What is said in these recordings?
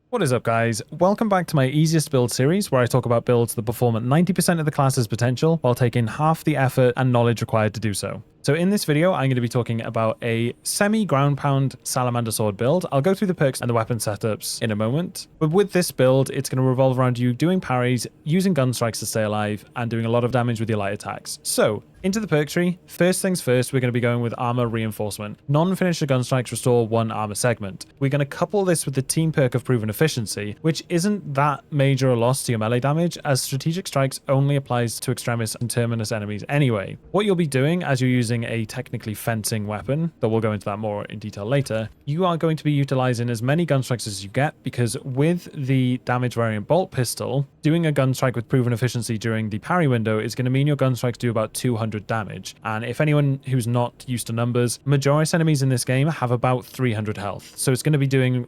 What is up, guys? Welcome back to my easiest build series, where I talk about builds that perform at 90% of the class's potential while taking half the effort and knowledge required to do so. So in this video, I'm going to be talking about a semi-ground pound salamander sword build. I'll go through the perks and the weapon setups in a moment. But with this build, it's going to revolve around you doing parries, using gun strikes to stay alive, and doing a lot of damage with your light attacks. So into the perk tree, first things first, we're going to be going with armor reinforcement. Non-finisher gun strikes restore 1 armor segment. We're going to couple this with the team perk of proven efficiency, which isn't that major a loss to your melee damage, as strategic strikes only applies to extremis and terminus enemies anyway. What you'll be doing as you're using a technically fencing weapon, though we'll go into that more in detail later, you are going to be utilizing as many gun strikes as you get, because with the damage variant bolt pistol, doing a gun strike with proven efficiency during the parry window is going to mean your gun strikes do about 200 damage. And if anyone who's not used to numbers, Majoris enemies in this game have about 300 health. So it's going to be doing,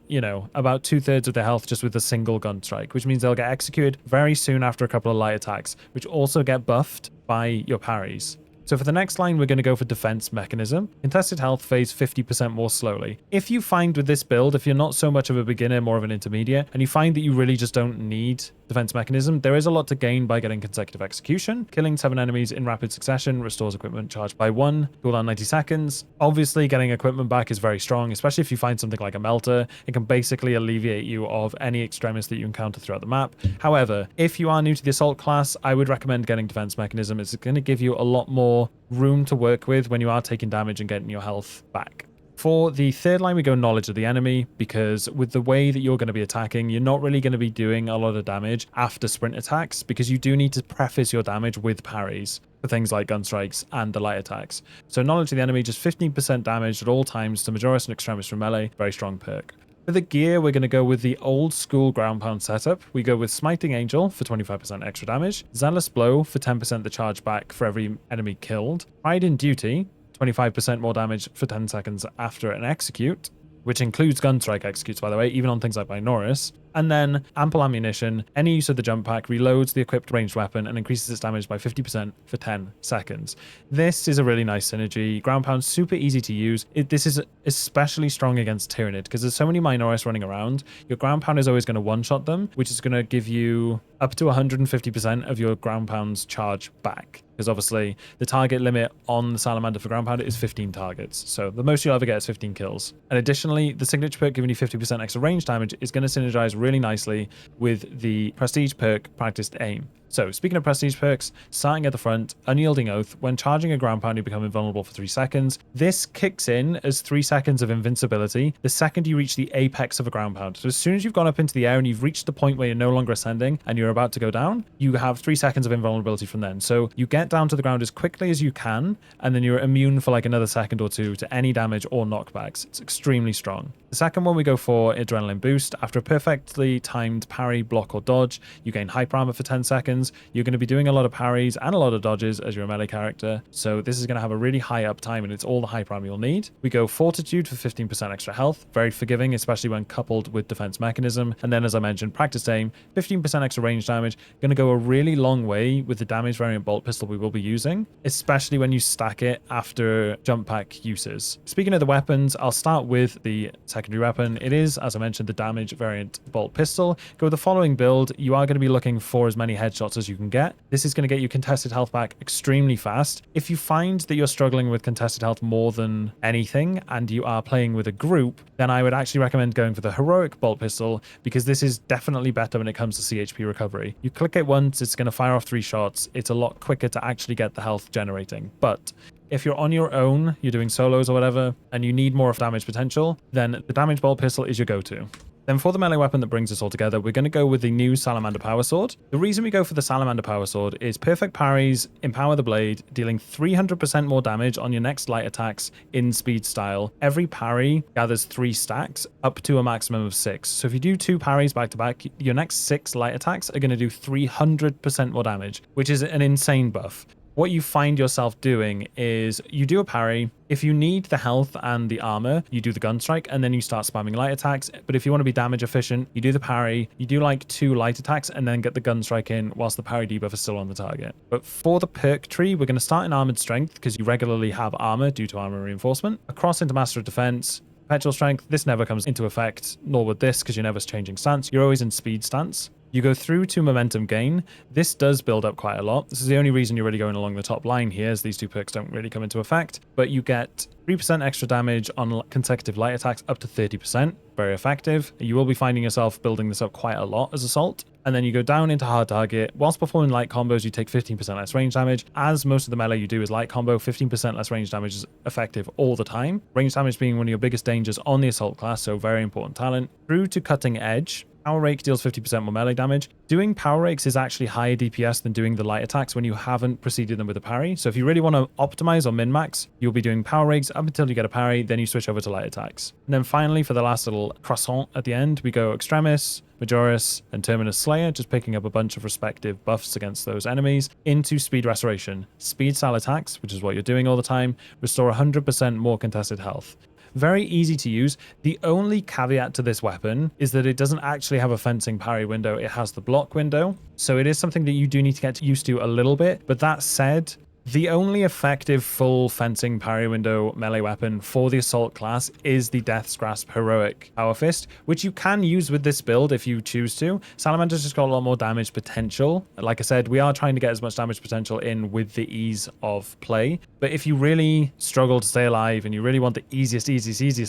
about 2/3 of their health just with a single gun strike, which means they'll get executed very soon after a couple of light attacks, which also get buffed by your parries. So for the next line, we're going to go for defense mechanism. Contested health fades 50% more slowly. If you find with this build, if you're not so much of a beginner, more of an intermediate, and you find that you really just don't need defense mechanism, there is a lot to gain by getting consecutive execution. Killing 7 enemies in rapid succession restores equipment charged by 1, cooldown 90 seconds. Obviously, getting equipment back is very strong, especially if you find something like a melter. It can basically alleviate you of any extremis that you encounter throughout the map. However, if you are new to the assault class, I would recommend getting defense mechanism. It's going to give you a lot more room to work with when you are taking damage and getting your health back. For the third line, we go knowledge of the enemy, because with the way that you're going to be attacking, you're not really going to be doing a lot of damage after sprint attacks, because you do need to preface your damage with parries for things like gun strikes and the light attacks. So knowledge of the enemy, just 15% damage at all times to Majoris and Extremis from melee, very strong perk. For the gear, we're going to go with the old school ground pound setup. We go with Smiting Angel for 25% extra damage, Zealous Blow for 10% the charge back for every enemy killed, Pride in Duty, 25% more damage for 10 seconds after an execute, which includes gun strike executes, by the way, even on things like Minoris. And then Ample Ammunition, any use of the jump pack reloads the equipped ranged weapon and increases its damage by 50% for 10 seconds. This is a really nice synergy. Ground pound, super easy to use. This is especially strong against Tyranid, because there's so many Minoris running around. Your ground pound is always going to one-shot them, which is going to give you up to 150% of your ground pound's charge back. Because obviously the target limit on the Salamander for ground pound is 15 targets. So the most you'll ever get is 15 kills. And additionally, the signature perk giving you 50% extra range damage is going to synergize really nicely with the prestige perk practiced aim. So speaking of prestige perks, starting at the front, Unyielding Oath. When charging a ground pound, you become invulnerable for 3 seconds. This kicks in as 3 seconds of invincibility the second you reach the apex of a ground pound. So as soon as you've gone up into the air and you've reached the point where you're no longer ascending and you're about to go down, you have 3 seconds of invulnerability from then. So you get down to the ground as quickly as you can, and then you're immune for like another second or two to any damage or knockbacks. It's extremely strong. The second one, we go for Adrenaline Boost. After a perfectly timed parry, block, or dodge, you gain hyper armor for 10 seconds. You're going to be doing a lot of parries and a lot of dodges as your melee character, so this is going to have a really high uptime, and it's all the hyper armor you'll need. We go Fortitude for 15% extra health, very forgiving, especially when coupled with defense mechanism. And then, as I mentioned, practice aim, 15% extra range damage, going to go a really long way with the damage variant bolt pistol we will be using, especially when you stack it after jump pack uses. Speaking of the weapons, I'll start with the secondary weapon. It is, as I mentioned, the damage variant bolt pistol. Go with the following build. You are going to be looking for as many headshots as you can get. This is going to get you contested health back extremely fast. If you find that you're struggling with contested health more than anything and you are playing with a group, then I would actually recommend going for the heroic bolt pistol, because this is definitely better when it comes to CHP recovery. You click it once, it's going to fire off 3 shots. It's a lot quicker to actually get the health generating. But if you're on your own, you're doing solos or whatever, and you need more of damage potential, then the damage bolt pistol is your go-to. Then for the melee weapon that brings us all together, we're going to go with the new Salamander Power Sword. The reason we go for the Salamander Power Sword is perfect parries, empower the blade, dealing 300% more damage on your next light attacks in speed style. Every parry gathers 3 stacks, up to a maximum of 6. So if you do 2 parries back to back, your next 6 light attacks are going to do 300% more damage, which is an insane buff. What you find yourself doing is you do a parry. If you need the health and the armor, you do the gun strike, and then you start spamming light attacks. But if you want to be damage efficient, you do the parry, you do like 2 light attacks, and then get the gun strike in whilst the parry debuff is still on the target. But for the perk tree, we're going to start in armored strength, because you regularly have armor due to armor reinforcement. Across into master of defense, Perpetual strength, this never comes into effect, nor would this, because you're never changing stance. You're always in speed stance. You go through to momentum gain. This does build up quite a lot. This is the only reason you're really going along the top line here, as these two perks don't really come into effect. But you get 3% extra damage on consecutive light attacks up to 30%. Very effective. You will be finding yourself building this up quite a lot as Assault. And then you go down into hard target. Whilst performing light combos, you take 15% less range damage. As most of the melee you do is light combo, 15% less range damage is effective all the time. Range damage being one of your biggest dangers on the Assault class, so very important talent. Through to Cutting Edge. Power Rake deals 50% more melee damage. Doing Power Rakes is actually higher DPS than doing the light attacks when you haven't preceded them with a parry. So if you really want to optimize or min-max, you'll be doing Power Rakes up until you get a parry, then you switch over to light attacks. And then finally, for the last little croissant at the end, we go Extremis, Majoris, and Terminus Slayer, just picking up a bunch of respective buffs against those enemies, into Speed Restoration. Speed style attacks, which is what you're doing all the time, restore 100% more contested health. Very easy to use. The only caveat to this weapon is that it doesn't actually have a fencing parry window. It has the block window. So it is something that you do need to get used to a little bit. But that said, the only effective full fencing parry window melee weapon for the Assault class is the Death's Grasp Heroic Power Fist, which you can use with this build if you choose to. Salamander's just got a lot more damage potential. Like I said, we are trying to get as much damage potential in with the ease of play. But if you really struggle to stay alive and you really want the easiest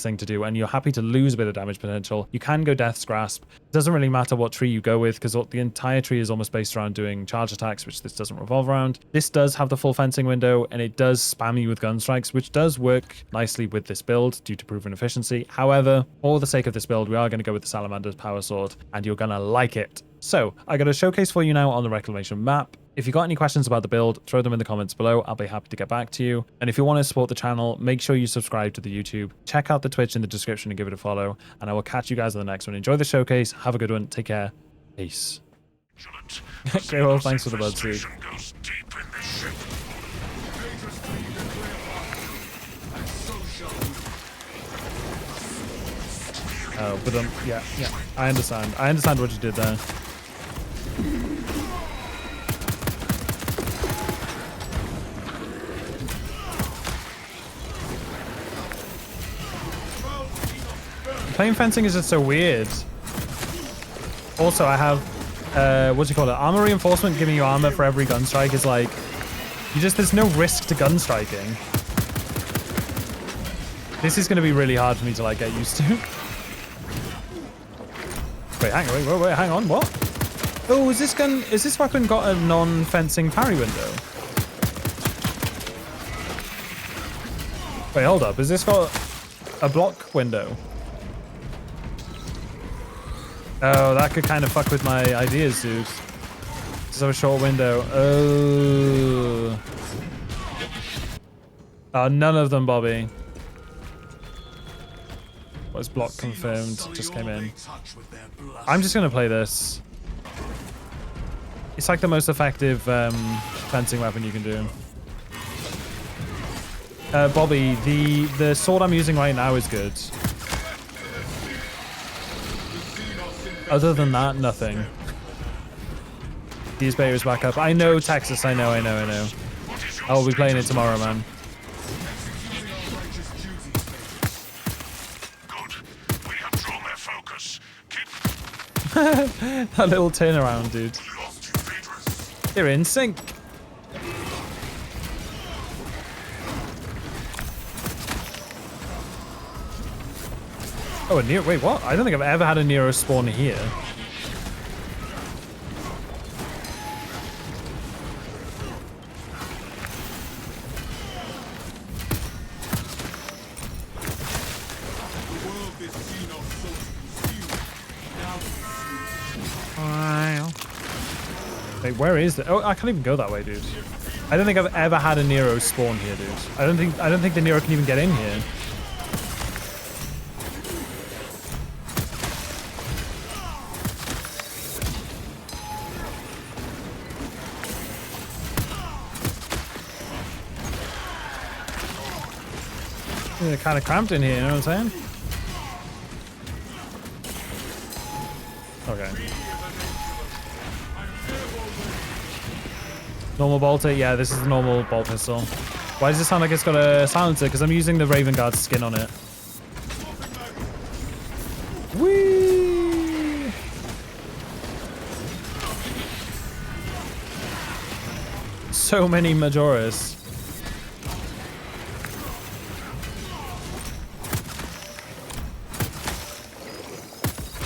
thing to do, and you're happy to lose a bit of damage potential, you can go Death's Grasp. It doesn't really matter what tree you go with, because the entire tree is almost based around doing charge attacks, which this doesn't revolve around. This does have the full fencing window, and it does spam you with gun strikes, which does work nicely with this build due to proven efficiency. However, for the sake of this build, we are going to go with the Salamander's Power Sword, and you're going to like it. So I got a showcase for you now on the Reclamation map. If you got any questions about the build, throw them in the comments below. I'll be happy to get back to you. And if you want to support the channel, make sure you subscribe to the YouTube. Check out the Twitch in the description and give it a follow. And I will catch you guys on the next one. Enjoy the showcase. Have a good one. Take care. Peace. Great, well, thanks for the bud seed. Oh, but yeah, I understand. I understand what you did there. Playing fencing is just so weird. Also, I have, armor reinforcement giving you armor for every gun strike is like, there's no risk to gun striking. This is going to be really hard for me to like get used to. Wait, hang on, what? Oh, is this weapon got a non-fencing parry window? Wait, hold up, has this got a block window? Oh, that could kind of fuck with my ideas, dude. So a short window. Oh. Oh, none of them, Bobby. Was block confirmed? Just came in. I'm just gonna play this. It's like the most effective fencing weapon you can do. Bobby, the sword I'm using right now is good. Other than that, nothing. These Bayer is back up. I know, Texas. I know. I'll be playing it tomorrow, man. That little turnaround, dude. They're in sync. Oh, a Nero. Wait, what? I don't think I've ever had a Nero spawn here. Wait, where is it? Oh, I can't even go that way, dude. I don't think I've ever had a Nero spawn here, dude. I don't think the Nero can even get in here. They're kind of cramped in here, you know what I'm saying? Okay. Normal bolter? Yeah, this is the normal bolt pistol. Why does it sound like it's got a silencer? Because I'm using the Raven Guard skin on it. so many Majoras.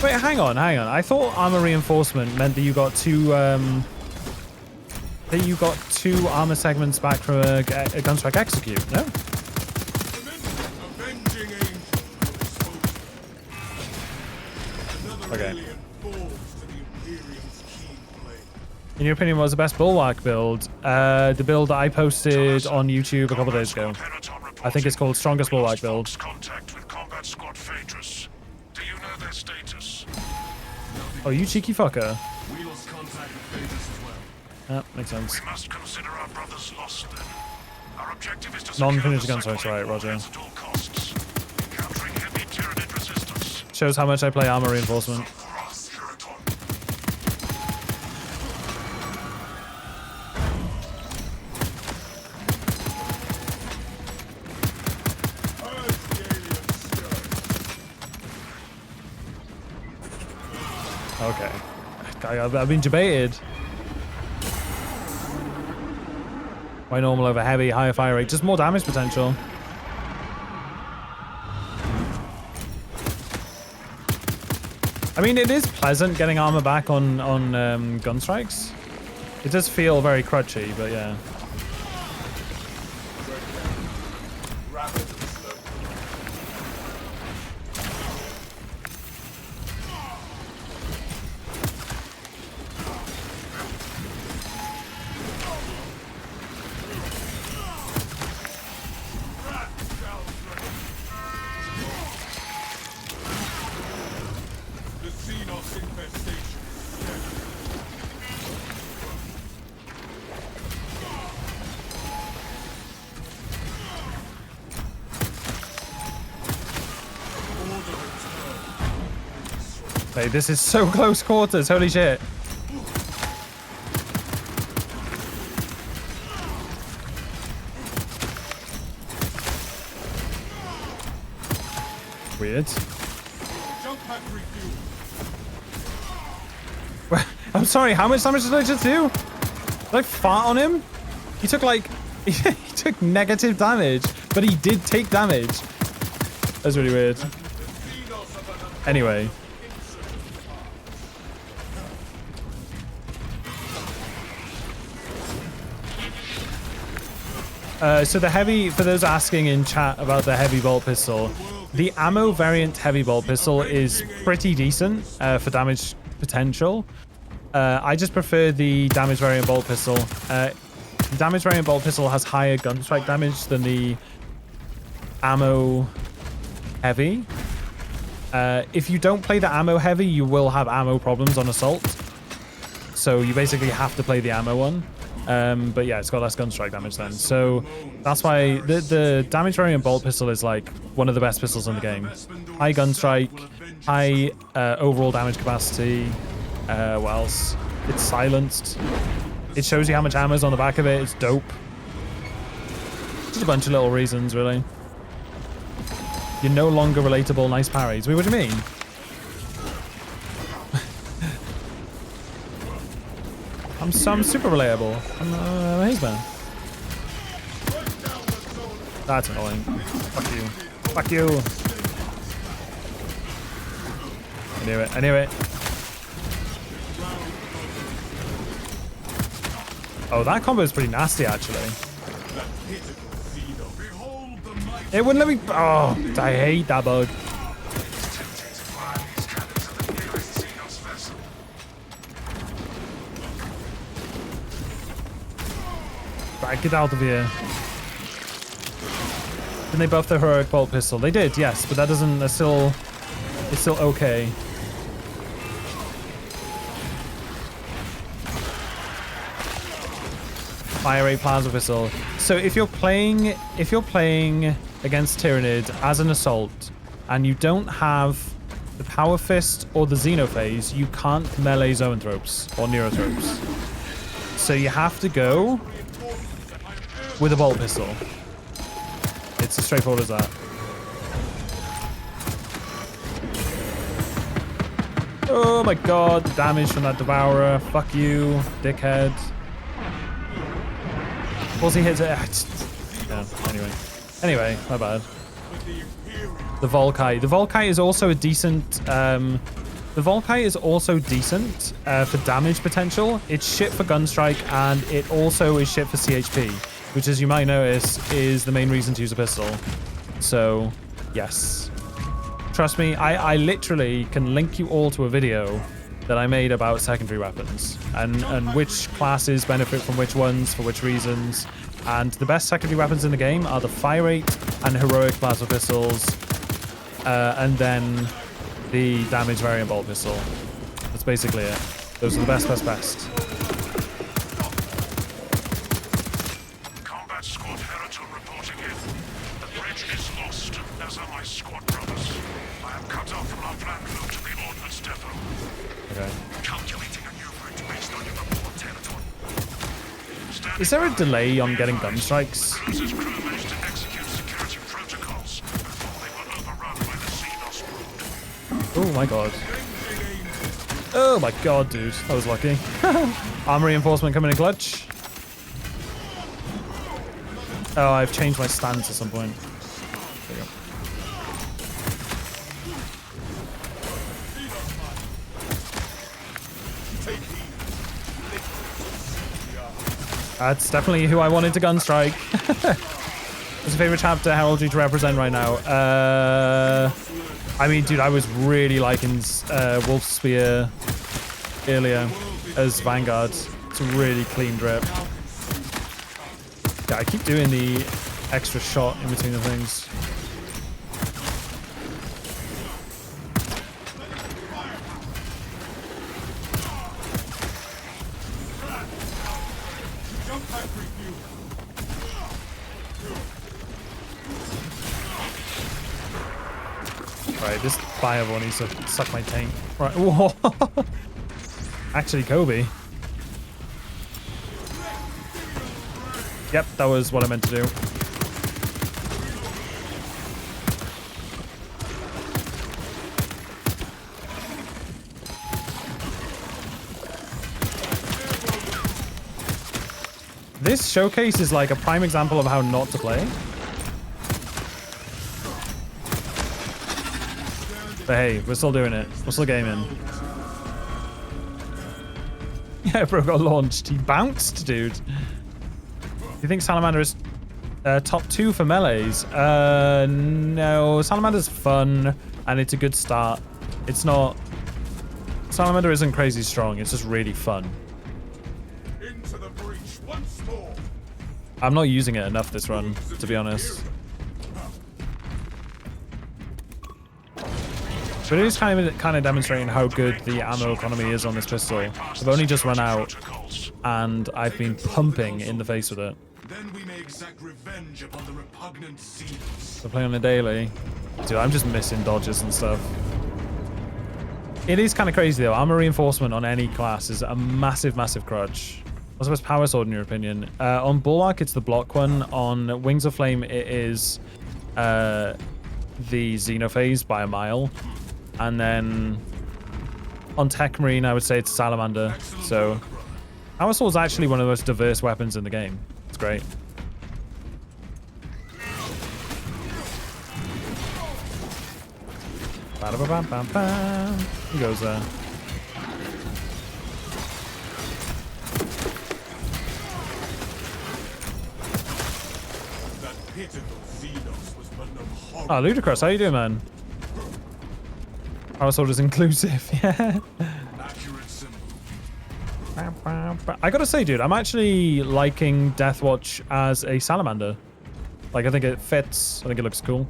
Wait, hang on. I thought armor reinforcement meant that you got two armor segments back from a gunstrike execute. No. Okay. In your opinion, what was the best bulwark build? The build that I posted on YouTube a couple of days ago. I think it's called Strongest Bulwark Build. Oh, you cheeky fucker. Yeah, makes sense. Non-finished gunstrikes, right, roger. Shows how much I play armor reinforcement. Okay. I've been debated. Why normal over heavy, higher fire rate? Just more damage potential. I mean, it is pleasant getting armor back on gun strikes. It does feel very crutchy, but yeah. Hey, this is so close quarters, holy shit. Weird. I'm sorry, how much damage did I just do? Did I fart on him? He took like, he took negative damage, but he did take damage. That's really weird. Anyway. So the heavy, for those asking in chat about the heavy bolt pistol, the ammo variant heavy bolt pistol is pretty decent for damage potential. I just prefer the damage variant bolt pistol. The damage variant bolt pistol has higher gun strike damage than the ammo heavy. If you don't play the ammo heavy, you will have ammo problems on assault. So you basically have to play the ammo one. But yeah, it's got less gun strike damage then. So that's why the damage variant bolt pistol is like one of the best pistols in the game. High gun strike, high overall damage capacity. What else? It's silenced. It shows you how much ammo's on the back of it. It's dope. Just a bunch of little reasons, really. You're no longer relatable. Nice parries. Wait, what do you mean? I'm super relatable. I'm a Hazeman. That's annoying. Fuck you. Fuck you. I knew it. I knew it. Oh, that combo is pretty nasty, actually. It wouldn't let me... Oh, I hate that bug. Right, get out of here. Didn't they buff the heroic bolt pistol? They did, yes, but that doesn't... It's still okay. Fire rate plasma pistol. So if you're playing against Tyranid as an assault and you don't have the power fist or the xenophase, you can't melee zoanthropes or neurothropes. So you have to go with a bolt pistol. It's as straightforward as that. Oh my god, the damage from that devourer. Fuck you, dickhead. Was he hit it? Yeah, anyway, my bad. The Volkai. The Volkai is also a decent... the Volkai is also decent for damage potential. It's shit for Gunstrike, and it also is shit for CHP, which, as you might notice, is the main reason to use a pistol. So, yes. Trust me, I literally can link you all to a video that I made about secondary weapons and which classes benefit from which ones for which reasons. And the best secondary weapons in the game are the Fire Rate and Heroic Plasma Pistols, and then the Damage Variant Bolt Pistol. That's basically it. Those are the best. Combat squad Heraton reporting in. The bridge is lost, as are my squad brothers. I am cut off from our planned route to the Ordnance Depot. Okay. Calculating a new route based on your report, Heraton. Is there a delay on getting gun strikes? Cruiser's crew managed to execute security protocols before they were overrun by the Xenos brood. Oh my god. Oh my god, dude. I was lucky. Armor reinforcement coming in clutch. Oh, I've changed my stance at some point. There you go. That's definitely who I wanted to gun strike. What's your favorite chapter? How old are you to represent right now? I mean, dude, I was really liking Wolf Spear earlier as Vanguard. It's a really clean drip. Yeah, I keep doing the extra shot in between the things. Right, this fireball needs to suck my tank. Right, whoa. Actually, Kobe. Yep, that was what I meant to do. This showcase is like a prime example of how not to play. But hey, we're still doing it. We're still gaming. Yeah, bro got launched. He bounced, dude. Do you think Salamander is top 2 for melees? No. Salamander's fun, and it's a good start. It's not... Salamander isn't crazy strong. It's just really fun. Into the breach once more. I'm not using it enough this run, to be honest. But it is kind of demonstrating how good the ammo economy is on this pistol. I've only just run out, and I've been pumping in the face with it. Then we may exact revenge upon the repugnant seeds. So playing on a daily. Dude, I'm just missing dodges and stuff. It is kind of crazy though. Armor reinforcement on any class is a massive crutch. What's the best power sword in your opinion? On Bulwark, it's the block one. On Wings of Flame, it is the Xenophase by a mile. And then on Tech Marine, I would say it's Salamander. So power sword is actually one of the most diverse weapons in the game. It's great. Ba-da-ba-bam-bam-bam. He goes there. Oh, Ludicrous, how you doing, man? Power sword is inclusive, yeah. I gotta say, dude, I'm actually liking Deathwatch as a Salamander. Like, I think it fits. I think it looks cool.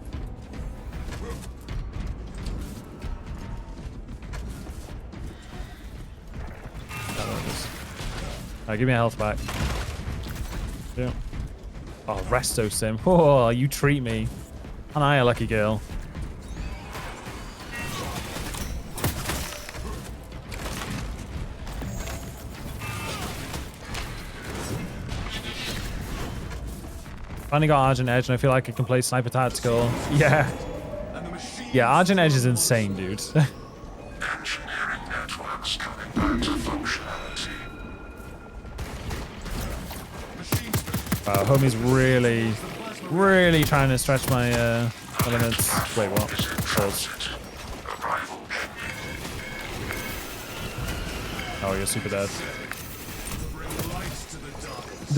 Alright, give me a health back. Yeah. Oh, Resto Sim. Oh, you treat me. And I, a lucky girl. Finally got Argent Edge, and I feel like I can play Sniper Tactical. Yeah. Yeah, Argent Edge is insane, dude. Engineering networks coming back to functionality. Homie's really trying to stretch my elements. Wait, what? Pause. Oh, you're super dead.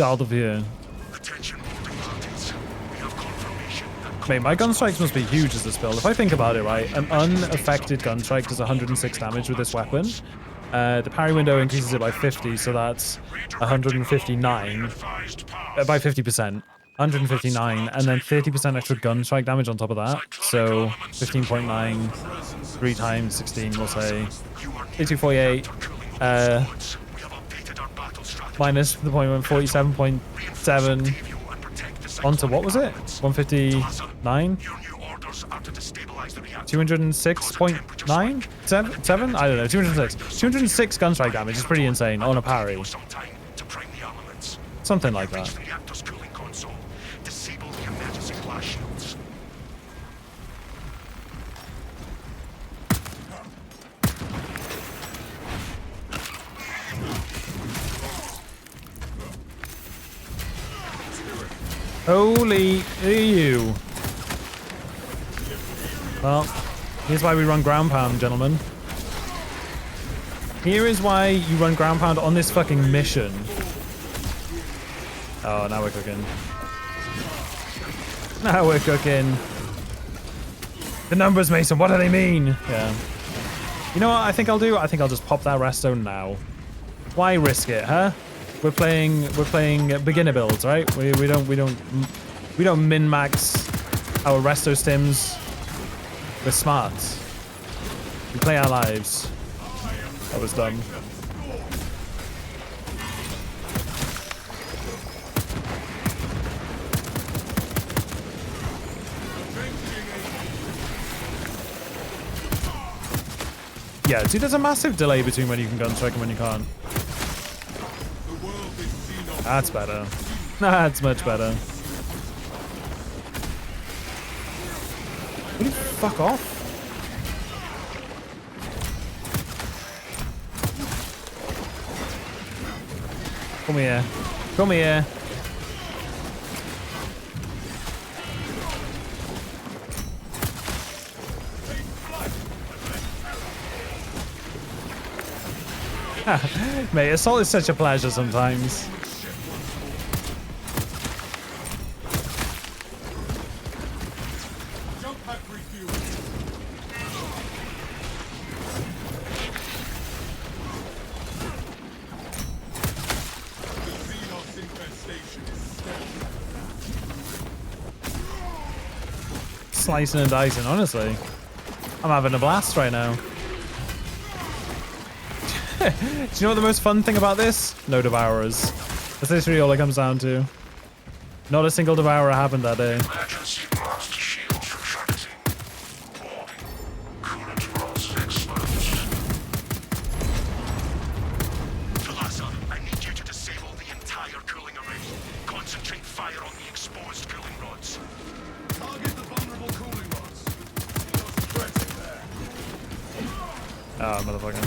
Out of here. Mate, my gun strikes must be huge as this build. If I think about it, right, an unaffected gun strike does 106 damage with this weapon. The parry window increases it by 50, so that's 159 by 50%. 159, and then 30% extra gun strike damage on top of that. So 15.9, 3 times 16, we'll say 8248. Minus the point 47.7 onto what was it? 159? 206.9? 7? I don't know. 206. 206 gun strike damage is pretty insane on a parry. Something like that. Holy EU. Well, here's why we run ground pound, gentlemen. Here is why you run ground pound on this fucking mission. Oh, now we're cooking. Now we're cooking. The numbers, Mason, what do they mean? Yeah. You know what I think I'll do? I think I'll just pop that resto now. Why risk it, huh? We're playing beginner builds, right? We don't min-max our resto stims. We're smart. We play our lives. That was dumb. Yeah, see, there's a massive delay between when you can gun strike and when you can't. That's better. That's much better. Will you fuck off? Come here. Come here. Mate, assault is such a pleasure sometimes. Slicing and dicing, honestly. I'm having a blast right now. Do you know what the most fun thing about this? No devourers. That's literally all it comes down to. Not a single devourer happened that day. I need you to disable the entire cooling array. Concentrate fire on the exposed cooling rods. Target the vulnerable cooling rods. Those threats in there. Oh, motherfucker.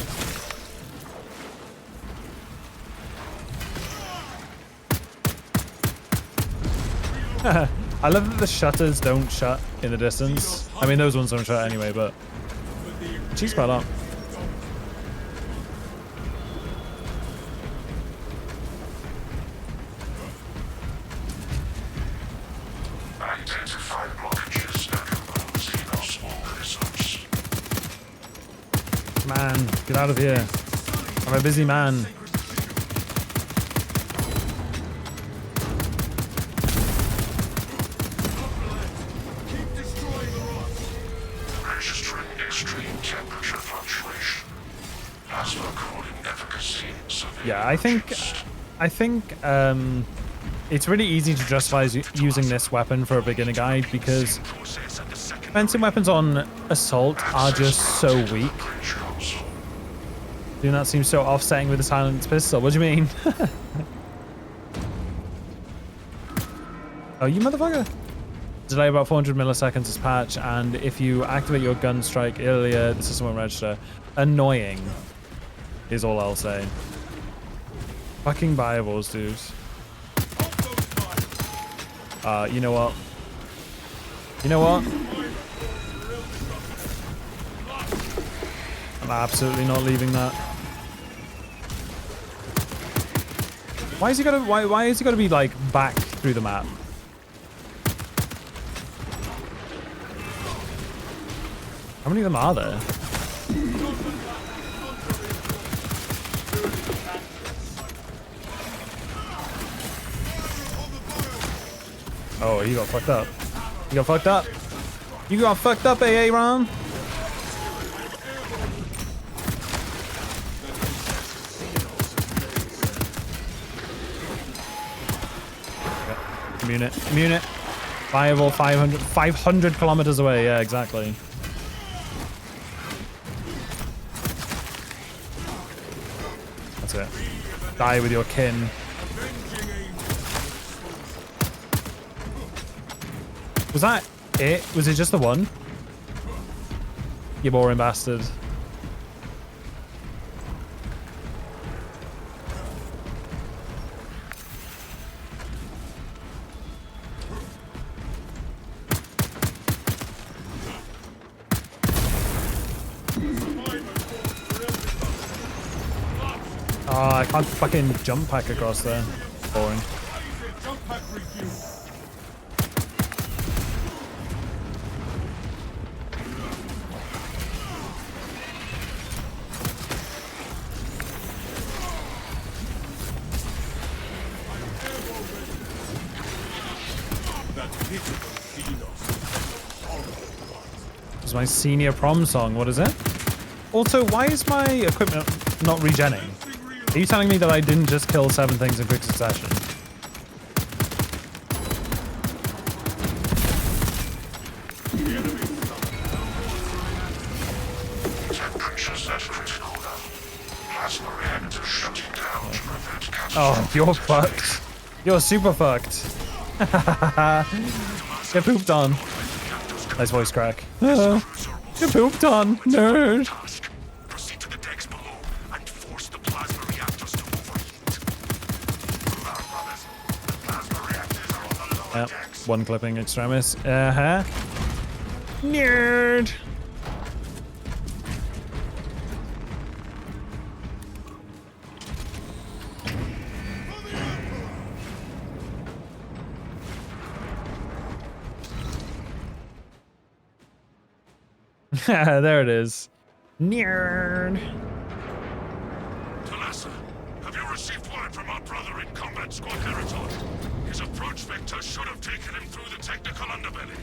I love that the shutters don't shut in the distance. I mean, those ones don't shut anyway, but she's quite a lot. Identify blockages and remove small results. Man, get out of here. I'm a busy man. Yeah, I think it's really easy to justify using this weapon for a beginner guide because fencing weapons on assault are just so weak. Do not seem so offsetting with the silenced pistol. What do you mean? Oh, you motherfucker! Delay about 400 milliseconds is patch, and if you activate your gun strike earlier, the system won't register. Annoying is all I'll say. Fucking biables, dudes. You know what? You know what? I'm absolutely not leaving that. Why is he gotta? Why is he gotta be like back through the map? How many of them are there? Oh, he got fucked up. You got fucked up. You got fucked up, AA Ron. Immune it. Immune it. Viable 500 kilometers away. Yeah, exactly. That's it. Die with your kin. Was that it? Was it just the one? You boring bastard. Oh, I can't fucking jump pack across there. Boring. It's my senior prom song. What is it? Also, why is my equipment not regenning? Are you telling me that I didn't just kill 7 things in quick succession? Oh, you're fucked. You're super fucked. Get pooped on. Nice voice crack. Get pooped on, nerd. Proceed to the decks below and force the plasma reactors to overheat. The plasma reactors are on the lower decks. One clipping extremis. Nerd. There it is. Nerd. Talassa, have you received word from our brother in combat squad Heritage? His approach vector should have taken him through the technical underbelly.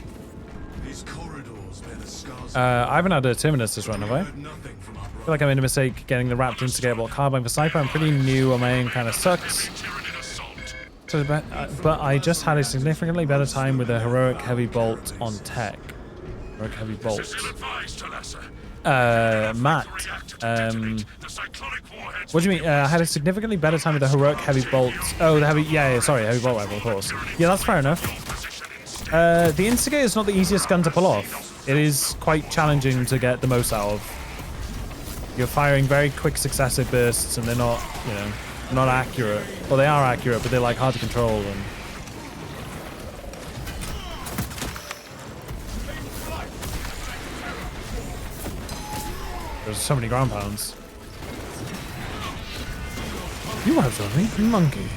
These corridors bear the scars. I haven't had a Terminus this run, have I? I feel like I made a mistake getting the wrapped instigable carbine for sniper. I'm pretty new on my aim, kind of sucks. So, but I just had a significantly better time with a heroic heavy bolt on tech. Heroic heavy bolt. Matt. What do you mean? I had a significantly better time with the heroic heavy bolt. Oh, the heavy. Yeah, sorry, heavy bolt rifle, of course. Yeah, that's fair enough. The Instigator is not the easiest gun to pull off. It is quite challenging to get the most out of. You're firing very quick successive bursts, and they're not, you know, not accurate. Well, they are accurate, but they're like hard to control. And there's so many ground pounds. You have something, monkey.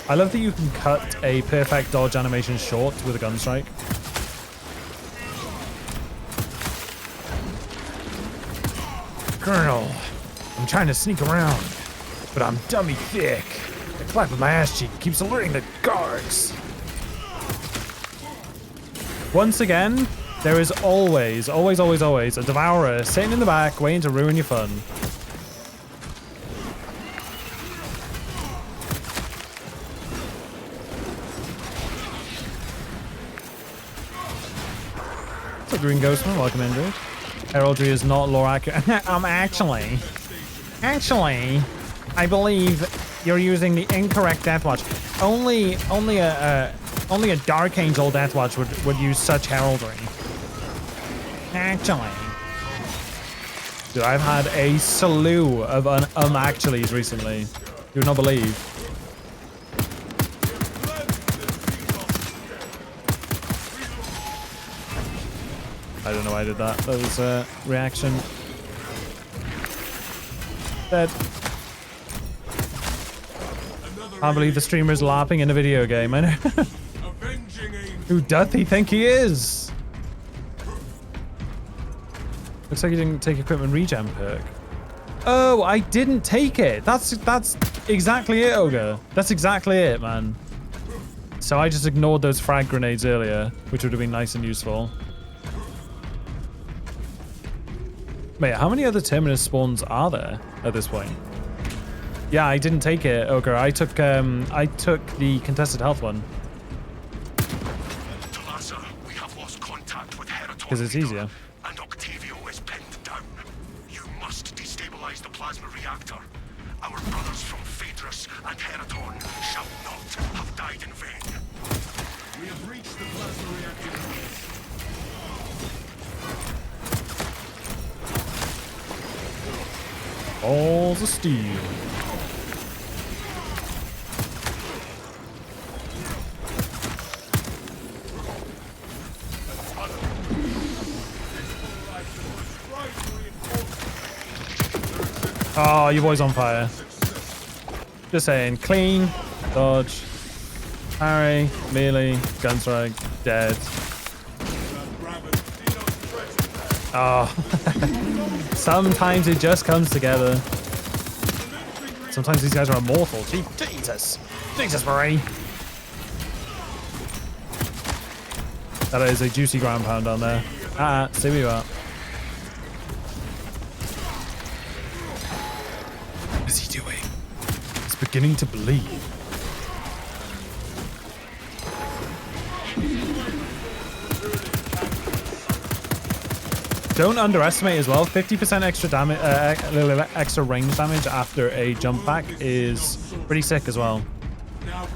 I love that you can cut a perfect dodge animation short with a gun strike. Colonel, I'm trying to sneak around, but I'm dummy thick. The clap of my ass cheek keeps alerting the guards. Once again, there is always a devourer sitting in the back waiting to ruin your fun. Green Ghostman, welcome in, dude. Heraldry is not lore accurate. Actually, I believe you're using the incorrect Deathwatch. Only a Dark Angel Deathwatch would use such heraldry. Actually. Dude, I've had a slew of actuallys recently. You would not believe. I don't know why I did that. That was a reaction. Dead. Can't believe the streamer's LARPing in a video game. I know. Who doth he think he is? Looks like he didn't take equipment regen perk. Oh, I didn't take it. That's exactly it, Ogre. That's exactly it, man. So I just ignored those frag grenades earlier, which would have been nice and useful. Wait, how many other Terminus spawns are there at this point? Yeah, I didn't take it, Ogre. I took the contested health one. Because it's easier. And Octavio is pinned down. You must destabilize the plasma reactor. Our brothers from Phaedrus and Heraton shall not have died in vain. We have reached the plasma reactor. Balls of steel. Oh, your boy's on fire. Just saying, clean, dodge, parry, melee, gunstrike, dead. Oh, sometimes it just comes together. Sometimes these guys are immortal. Jesus, Jesus, Marie. That is a juicy ground pound down there. See where you are. What is he doing? He's beginning to bleed. Don't underestimate as well. 50% extra damage, extra range damage after a jump back is pretty sick as well. Now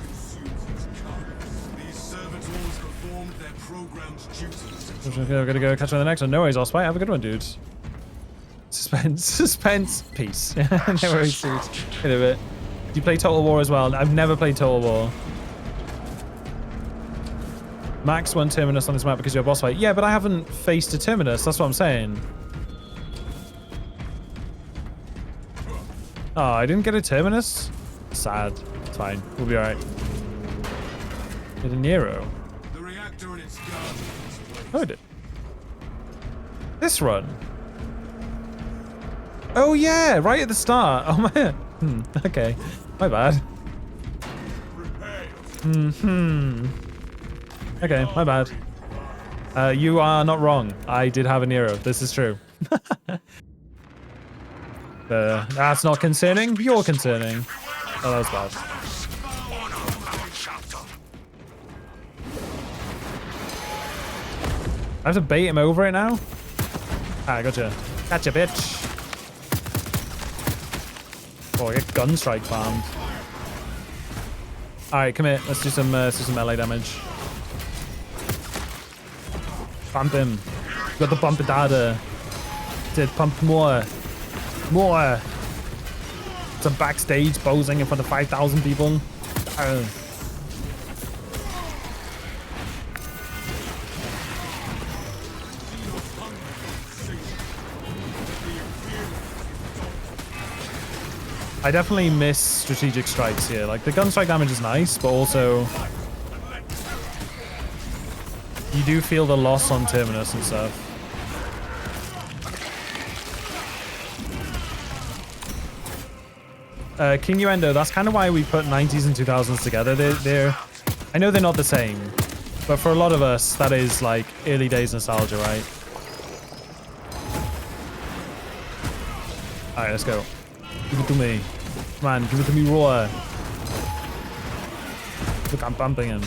these servitors performed their programmed duties. I'm gonna go catch on the next one. No worries, Osprey. Have a good one, dude. Suspense, suspense, peace. No worries, dude. In a bit. Do you play Total War as well? I've never played Total War. Max won Terminus on this map because you're a boss fight. Yeah, but I haven't faced a Terminus. That's what I'm saying. Oh, I didn't get a Terminus? Sad. It's fine. We'll be alright. Get a Nero. The reactor and its guns. Oh, I did. This run. Oh, yeah. Right at the start. Oh, man. Okay. My bad. Okay, my bad. You are not wrong. I did have a Nero. This is true. That's not concerning. You're concerning. Oh, that was bad. I have to bait him over it now? Ah, gotcha. Gotcha, bitch. Oh, I get gunstrike farmed. Alright, come here. Let's do some melee damage. Bump him. Got the bump data. Did pump more. More. Some backstage posing in front of 5,000 people. I definitely miss strategic strikes here. Like, the gunstrike damage is nice, but also you do feel the loss on Terminus and stuff. King Uendo, that's kind of why we put 90s and 2000s together. They're I know they're not the same, but for a lot of us, that is like early days nostalgia, right? Alright, let's go. Give it to me. Come on, give it to me raw. Look, I'm bumping him.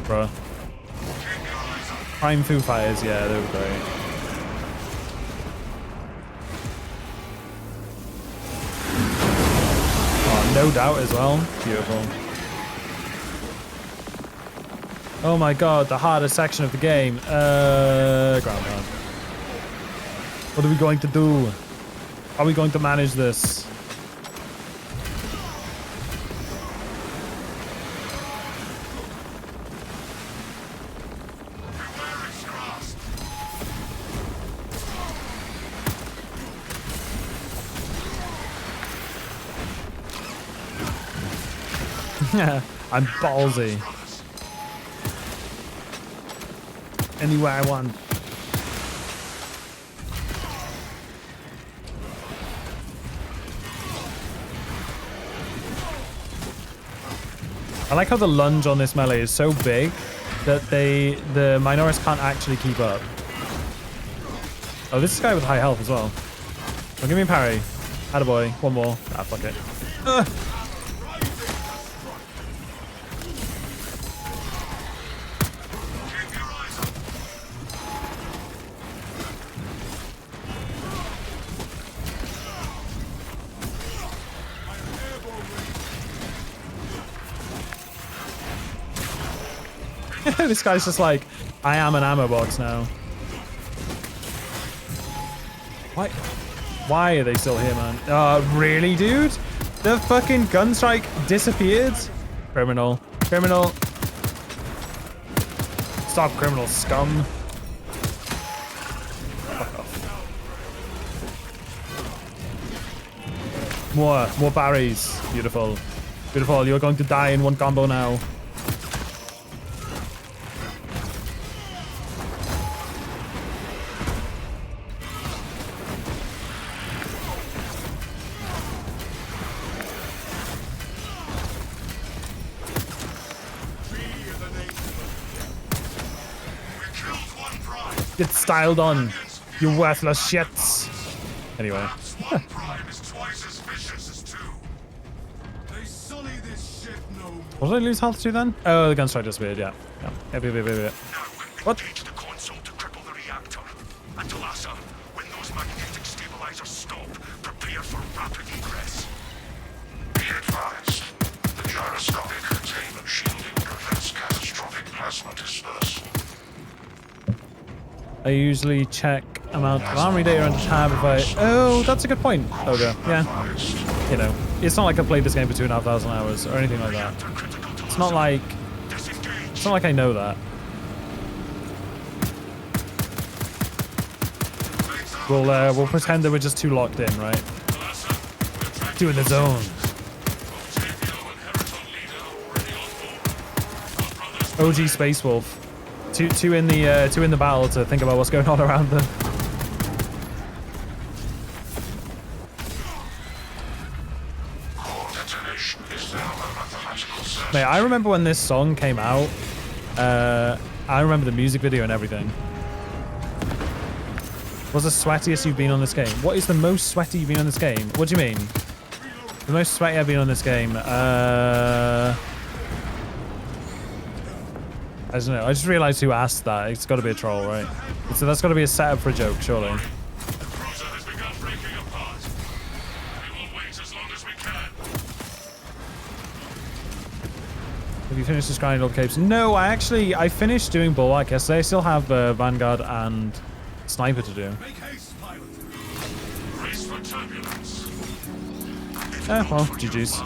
Bruh. Prime Foo Fighters, yeah, they were great. Oh, no doubt as well. Beautiful. Oh my god, the hardest section of the game. Ground pound. What are we going to do? How are we going to manage this? I'm ballsy. Anywhere I want. I like how the lunge on this melee is so big that the Minoris can't actually keep up. Oh, this is a guy with high health as well. Don't give me a parry. Attaboy. One more. Ah, fuck it. This guy's just like, I am an ammo box now. Why are they still here, man? Really, dude? The fucking gunstrike disappeared? Criminal. Criminal. Stop, criminal scum. Fuck off. More berries. Beautiful. Beautiful. You're going to die in one combo now. Get styled on, you worthless shits. Anyway. One prime is twice as vicious as two. They sully this shit no more. What did I lose health to then? Oh, the gunstrike disappeared, yeah. Now, What? engage the console to cripple the reactor. And Talassa, when those magnetic stabilizers stop, prepare for rapid egress. Be advised, the gyroscopic containment shielding prevents catastrophic plasma dispersal. I usually check amount of armory data on tab if I... Oh, that's a good point, Ogre. Yeah. You know, it's not like I played this game for 2,500 hours or anything like that. It's not like... It's not like I know that. We'll pretend that we're just too locked in, right? Doing the zone. OG Space Wolf. Two in the battle to think about what's going on around them. Mate, I remember when this song came out. I remember the music video and everything. What's the sweatiest you've been on this game? What is the most sweaty you've been on this game? What do you mean? The most sweaty I've been on this game. I don't know. I just realized who asked that. It's got to be a troll, right? So that's got to be a setup for a joke, surely. The cruiser has begun breaking apart. We will wait as long as we can. Have you finished describing all the capes? No, I finished doing Bulwark yesterday. I still have Vanguard and Sniper to do. Make haste, pilot. Race for turbulence. Well, GG's.